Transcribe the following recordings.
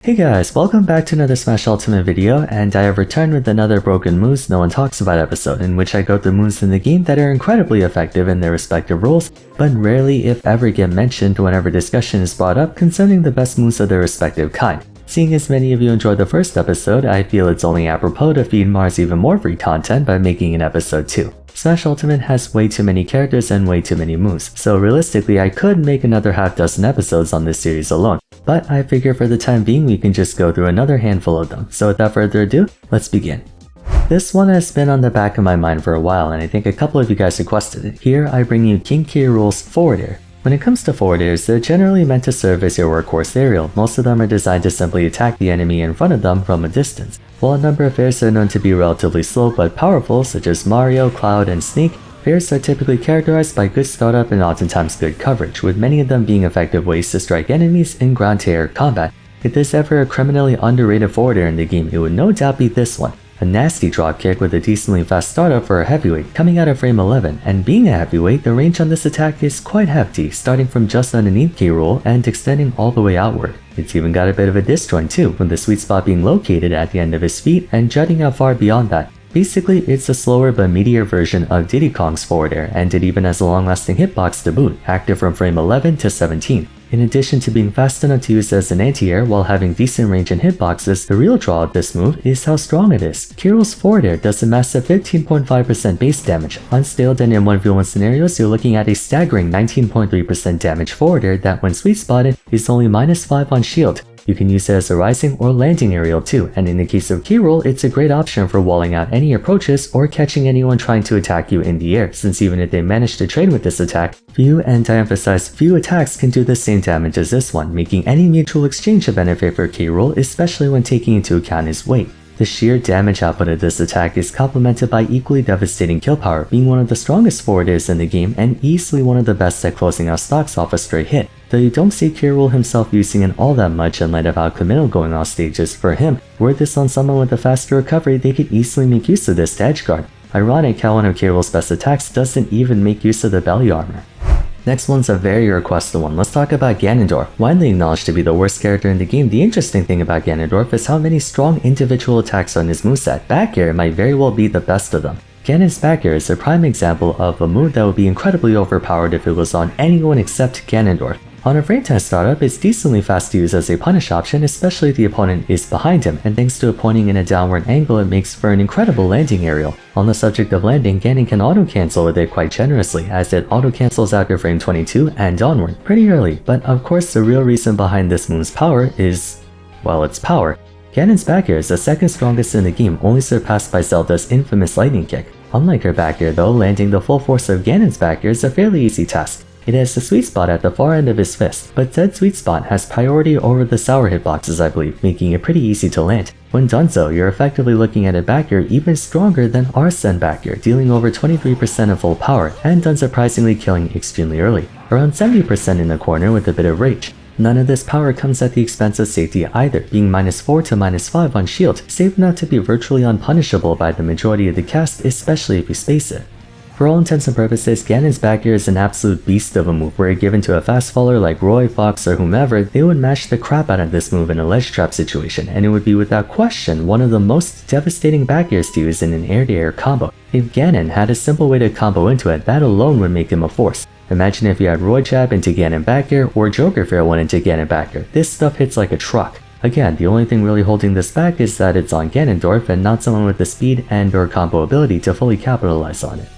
Hey guys, welcome back to another Smash Ultimate video, and I have returned with another Broken Moves No One Talks About episode, in which I go through moves in the game that are incredibly effective in their respective roles, but rarely if ever get mentioned whenever discussion is brought up concerning the best moves of their respective kind. Seeing as many of you enjoyed the first episode, I feel it's only apropos to feed Vars even more free content by making an episode 2. Smash Ultimate has way too many characters and way too many moves, so realistically I could make another half dozen episodes on this series alone, but I figure for the time being we can just go through another handful of them, so without further ado, let's begin. This one has been on the back of my mind for a while, and I think a couple of you guys requested it. Here I bring you King K. Rool's forward air. When it comes to forward airs, they're generally meant to serve as your workhorse aerial. Most of them are designed to simply attack the enemy in front of them from a distance. While a number of airs are known to be relatively slow but powerful, such as Mario, Cloud, and Sneak, airs are typically characterized by good startup and oftentimes good coverage, with many of them being effective ways to strike enemies in ground-to-air combat. If there's ever a criminally underrated forward air in the game, it would no doubt be this one. A nasty dropkick with a decently fast startup for a heavyweight coming out of frame 11, and being a heavyweight, the range on this attack is quite hefty, starting from just underneath K. Rool and extending all the way outward. It's even got a bit of a disjoint too, with the sweet spot being located at the end of his feet and jutting out far beyond that. Basically, it's a slower but meatier version of Diddy Kong's forward air, and it even has a long-lasting hitbox to boot, active from frame 11 to 17. In addition to being fast enough to use as an anti-air while having decent range and hitboxes, the real draw of this move is how strong it is. K. Rool's forward air does a massive 15.5% base damage. Unstalled and in 1v1 scenarios, you're looking at a staggering 19.3% damage forward air that, when sweet spotted, is only -5 on shield. You can use it as a rising or landing aerial too, and in the case of K. Rool, it's a great option for walling out any approaches or catching anyone trying to attack you in the air, since even if they manage to trade with this attack, few, and I emphasize few, attacks can do the same damage as this one, making any mutual exchange a benefit for K. Rool, especially when taking into account his weight. The sheer damage output of this attack is complemented by equally devastating kill power, being one of the strongest forward airs in the game and easily one of the best at closing out stocks off a straight hit. Though you don't see K. Rool himself using it all that much in light of how committal going off stages for him, were this on someone with a faster recovery, they could easily make use of this to edgeguard. Ironic how one of K. Rool's best attacks doesn't even make use of the belly armor. Next one's a very requested one. Let's talk about Ganondorf. Widely acknowledged to be the worst character in the game, the interesting thing about Ganondorf is how many strong individual attacks on his moveset. Back air might very well be the best of them. Ganon's back air is a prime example of a move that would be incredibly overpowered if it was on anyone except Ganondorf. On a frame 10 startup, it's decently fast to use as a punish option, especially if the opponent is behind him, and thanks to it pointing in a downward angle, it makes for an incredible landing aerial. On the subject of landing, Ganon can auto-cancel with it quite generously, as it auto-cancels after frame 22 and onward, pretty early, but of course the real reason behind this move's power is, well, its power. Ganon's back air is the second strongest in the game, only surpassed by Zelda's infamous lightning kick. Unlike her back air though, landing the full force of Ganon's back air is a fairly easy task. It has the sweet spot at the far end of his fist, but said sweet spot has priority over the sour hitboxes, I believe, making it pretty easy to land. When done so, you're effectively looking at a back air even stronger than Aann back air, dealing over 23% of full power, and unsurprisingly killing extremely early, around 70% in the corner with a bit of rage. None of this power comes at the expense of safety either, being -4 to -5 on shield, safe enough to be virtually unpunishable by the majority of the cast, especially if you space it. For all intents and purposes, Ganon's back air is an absolute beast of a move, where given to a fast faller like Roy, Fox, or whomever, they would mash the crap out of this move in a ledge trap situation, and it would be without question one of the most devastating back airs to use in an air-to-air combo. If Ganon had a simple way to combo into it, that alone would make him a force. Imagine if you had Roy jab into Ganon back air, or Joker fair one into Ganon back air. This stuff hits like a truck. Again, the only thing really holding this back is that it's on Ganondorf and not someone with the speed and or combo ability to fully capitalize on it.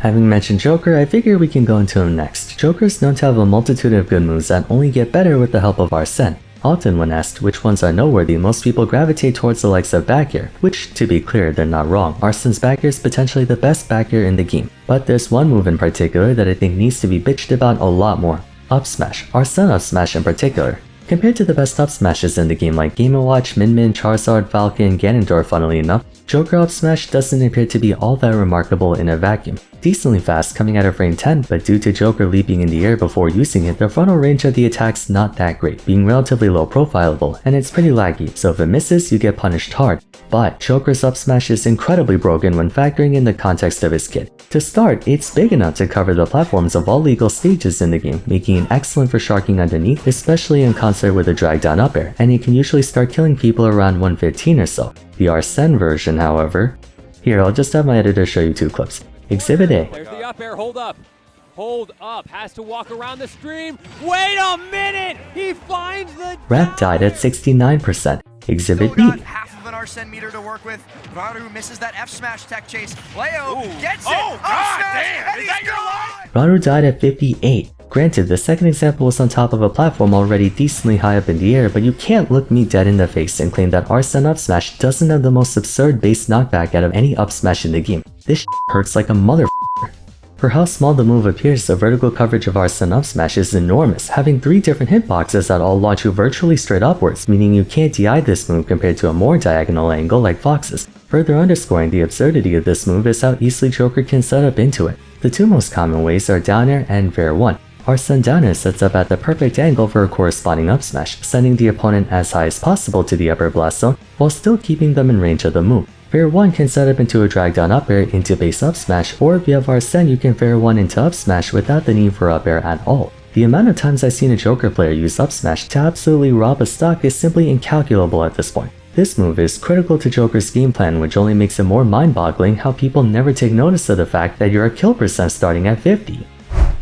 Having mentioned Joker, I figure we can go into him next. Joker's known to have a multitude of good moves that only get better with the help of Vars. Often when asked which ones are noteworthy, most people gravitate towards the likes of back air, which, to be clear, they're not wrong. Var's back air is potentially the best back air in the game, but there's one move in particular that I think needs to be bitched about a lot more. Up smash. Vars up smash in particular. Compared to the best up smashes in the game like Game & Watch, Min Min, Charizard, Falcon, Ganondorf, funnily enough, Joker up smash doesn't appear to be all that remarkable in a vacuum. decently fast coming out of frame 10, but due to Joker leaping in the air before using it, the frontal range of the attack's not that great, being relatively low profilable, and it's pretty laggy, so if it misses, you get punished hard. But Joker's up smash is incredibly broken when factoring in the context of his kit. To start, it's big enough to cover the platforms of all legal stages in the game, making it excellent for sharking underneath, especially in concert with a drag down up air, and it can usually start killing people around 115 or so. The aann version, however... Here, I'll just have my editor show you 2 clips. Exhibit A. There's the up air, hold up. Hold up, has to walk around the stream. Wait a minute! He finds the Rat died at 69%. Exhibit B. Half of an aann meter to work with. Raru misses that F smash tech chase. Leo gets it. Oh, God damn! Is that your line? Raru died at 58. Granted, the second example was on top of a platform already decently high up in the air, but you can't look me dead in the face and claim that aann up smash doesn't have the most absurd base knockback out of any up smash in the game. This hurts like a motherfucker. For how small the move appears, the vertical coverage of aann up smash is enormous, having 3 different hitboxes that all launch you virtually straight upwards, meaning you can't DI this move compared to a more diagonal angle like Fox's. Further underscoring the absurdity of this move is how easily Joker can set up into it. The 2 most common ways are down air and Fair 1. Aann down air sets up at the perfect angle for a corresponding up smash, sending the opponent as high as possible to the upper blast zone while still keeping them in range of the move. Fair 1 can set up into a drag down up air into base up smash, or via Vars you can Fair 1 into up smash without the need for up air at all. The amount of times I've seen a Joker player use up smash to absolutely rob a stock is simply incalculable at this point. This move is critical to Joker's game plan, which only makes it more mind-boggling how people never take notice of the fact that you're a kill percent starting at 50.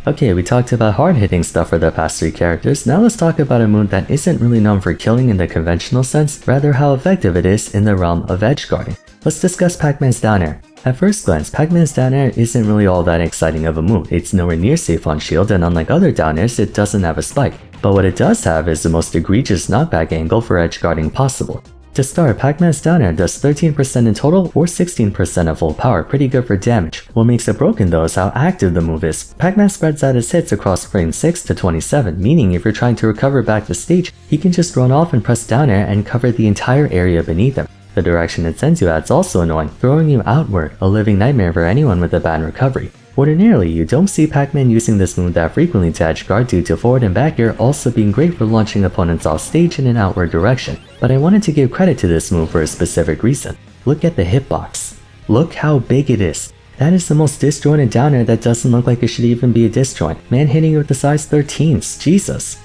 Okay, we talked about hard-hitting stuff for the past 3 characters, now let's talk about a move that isn't really known for killing in the conventional sense, rather how effective it is in the realm of edge guarding. Let's discuss Pac-Man's down air. At first glance, Pac-Man's down air isn't really all that exciting of a move. It's nowhere near safe on shield, and unlike other down airs, it doesn't have a spike. But what it does have is the most egregious knockback angle for edge guarding possible. To start, Pac-Man's down air does 13% in total or 16% at full power, pretty good for damage. What makes it broken though is how active the move is. Pac-Man spreads out his hits across frame 6 to 27, meaning if you're trying to recover back to stage, he can just run off and press down air and cover the entire area beneath him. The direction it sends you at is also annoying, throwing you outward, a living nightmare for anyone with a bad recovery. Ordinarily, you don't see Pac-Man using this move that frequently to edge guard due to forward and back air also being great for launching opponents off stage in an outward direction, but I wanted to give credit to this move for a specific reason. Look at the hitbox. Look how big it is. That is the most disjointed down air that doesn't look like it should even be a disjoint. Man hitting it with the size 13s, Jesus.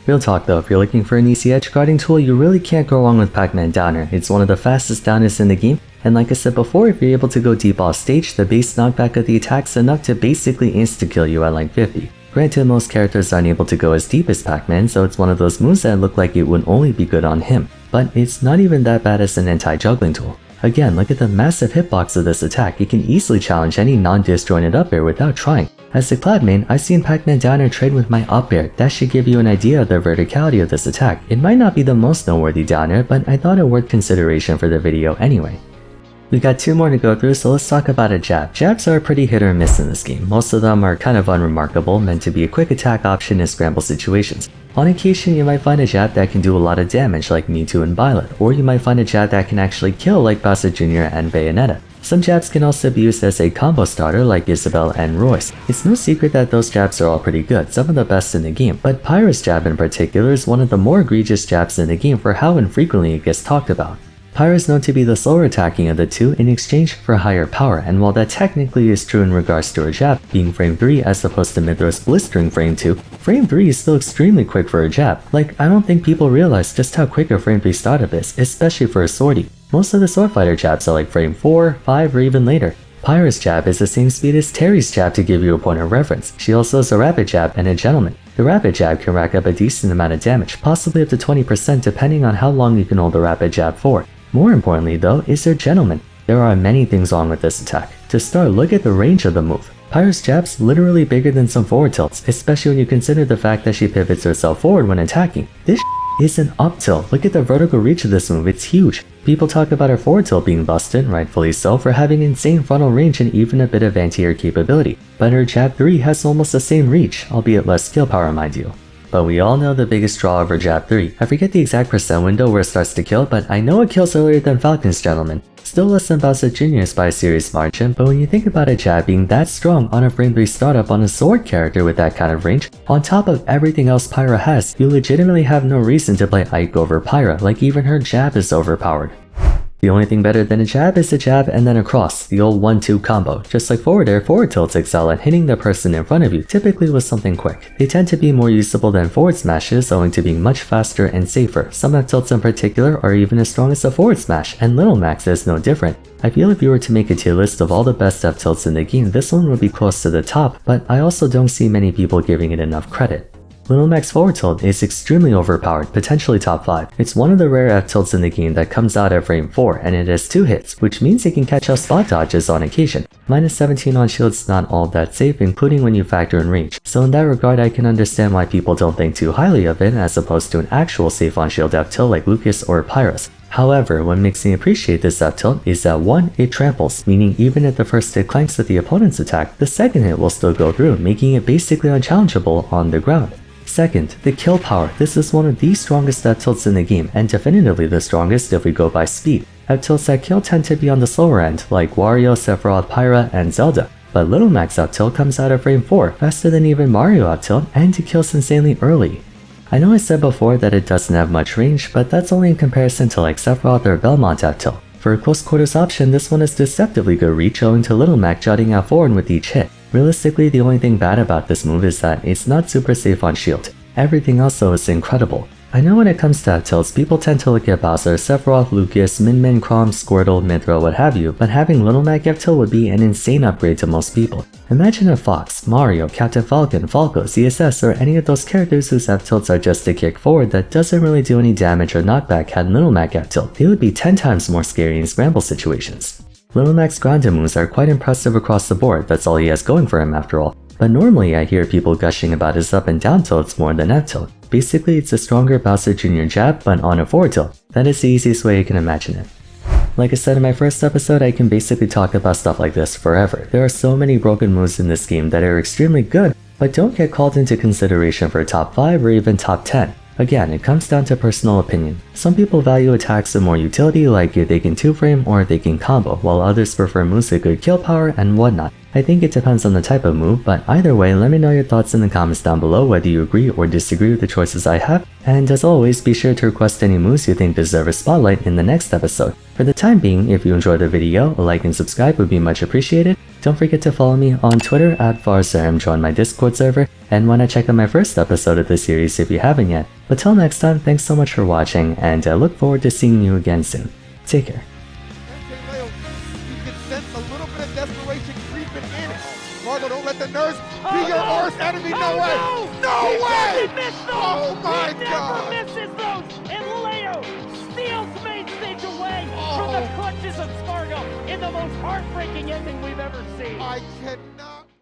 Real talk though, if you're looking for an easy edge guarding tool, you really can't go wrong with Pac-Man down air. It's one of the fastest down airs in the game, and like I said before, if you're able to go deep off stage, the base knockback of the attack's enough to basically insta-kill you at like 50. Granted, most characters aren't able to go as deep as Pac-Man, so it's one of those moves that look like it would only be good on him, but it's not even that bad as an anti-juggling tool. Again, look at the massive hitbox of this attack. It can easily challenge any non-disjointed up air without trying. As a Clad main, I've seen Pac-Man down air trade with my up air. That should give you an idea of the verticality of this attack. It might not be the most noteworthy down air, but I thought it worth consideration for the video anyway. We got 2 more to go through, so let's talk about a jab. Jabs are pretty hit or miss in this game. Most of them are kind of unremarkable, meant to be a quick attack option in scramble situations. On occasion, you might find a jab that can do a lot of damage like Mewtwo and Violet, or you might find a jab that can actually kill like Bowser Jr. and Bayonetta. Some jabs can also be used as a combo starter like Isabelle and Royce. It's no secret that those jabs are all pretty good, some of the best in the game, but Pyra's jab in particular is one of the more egregious jabs in the game for how infrequently it gets talked about. Pyra is known to be the slower attacking of the 2 in exchange for higher power, and while that technically is true in regards to her jab being frame 3 as opposed to Mithra's blistering frame 2, frame 3 is still extremely quick for a jab. Like, I don't think people realize just how quick a frame 3 startup is, especially for a swordy. Most of the sword fighter jabs are like frame 4, 5, or even later. Pyra's jab is the same speed as Terry's jab to give you a point of reference. She also has a rapid jab and a gentleman. The rapid jab can rack up a decent amount of damage, possibly up to 20% depending on how long you can hold the rapid jab for. More importantly though is their gentleman. There are many things wrong with this attack. To start, look at the range of the move. Pyra's jab's literally bigger than some forward tilts, especially when you consider the fact that she pivots herself forward when attacking. This is an up tilt. Look at the vertical reach of this move, it's huge. People talk about her forward tilt being busted, rightfully so, for having insane frontal range and even a bit of anti-air capability. But her jab 3 has almost the same reach, albeit less skill power mind you. But we all know the biggest draw of her jab 3. I forget the exact percent window where it starts to kill, but I know it kills earlier than Falcon's gentleman. Still less than Bowser Jr.'s by a serious margin, but when you think about a jab being that strong on a frame 3 startup on a sword character with that kind of range, on top of everything else Pyra has, you legitimately have no reason to play Ike over Pyra, like even her jab is overpowered. The only thing better than a jab is a jab and then a cross, the old 1-2 combo. Just like forward air, forward tilts excel at hitting the person in front of you, typically with something quick. They tend to be more usable than forward smashes owing to being much faster and safer. Some F tilts in particular are even as strong as a forward smash, and Little Max is no different. I feel if you were to make a tier list of all the best F tilts in the game, this one would be close to the top, but I also don't see many people giving it enough credit. Little Max forward tilt is extremely overpowered, potentially top 5. It's one of the rare F tilts in the game that comes out at frame 4, and it has 2 hits, which means it can catch out spot dodges on occasion. Minus 17 on shield is not all that safe, including when you factor in range, so in that regard I can understand why people don't think too highly of it as opposed to an actual safe on shield F tilt like Lucas or Pyra's. However, what makes me appreciate this F tilt is that 1, it tramples, meaning even if the first hit clanks with the opponent's attack, the second hit will still go through, making it basically unchallengeable on the ground. Second, the kill power. This is one of the strongest F tilts in the game, and definitively the strongest if we go by speed. F tilts that kill tend to be on the slower end, like Wario, Sephiroth, Pyra, and Zelda. But Little Max F tilt comes out at frame 4, faster than even Mario F tilt, and it kills insanely early. I know I said before that it doesn't have much range, but that's only in comparison to like Sephiroth or Belmont F tilt. For a close quarters option, this one has deceptively good reach owing to Little Mac jutting out forward with each hit. Realistically, the only thing bad about this move is that it's not super safe on shield. Everything else though is incredible. I know when it comes to F tilts, people tend to look at Bowser, Sephiroth, Lucas, Min Min, Chrom, Squirtle, Mythra, what have you, but having Little Mac F tilt would be an insane upgrade to most people. Imagine if Fox, Mario, Captain Falcon, Falco, CSS, or any of those characters whose F tilts are just a kick forward that doesn't really do any damage or knockback had Little Mac F tilt. They would be 10 times more scary in scramble situations. Little Mac's grounded moves are quite impressive across the board, that's all he has going for him after all. But normally I hear people gushing about his up and down tilts more than F tilt. Basically it's a stronger Bowser Jr. jab but on a forward tilt. That is the easiest way I can imagine it. Like I said in my first episode, I can basically talk about stuff like this forever. There are so many broken moves in this game that are extremely good, but don't get called into consideration for top 5 or even top 10. Again, it comes down to personal opinion. Some people value attacks with more utility, like if they can 2-frame or if they can combo, while others prefer moves with good kill power and whatnot. I think it depends on the type of move, but either way, let me know your thoughts in the comments down below whether you agree or disagree with the choices I have, and as always, be sure to request any moves you think deserve a spotlight in the next episode. For the time being, if you enjoyed the video, a like and subscribe would be much appreciated. Don't forget to follow me on Twitter @Vars or join my Discord server, and why not check out my first episode of this series if you haven't yet. But till next time, thanks so much for watching, and I look forward to seeing you again soon. Take care. Don't let the nurse be your worst enemy. No way! No way! Oh my God! He never misses those, and Leo steals main stage away from the clutches of Spargo in the most heartbreaking ending we've ever seen. I cannot.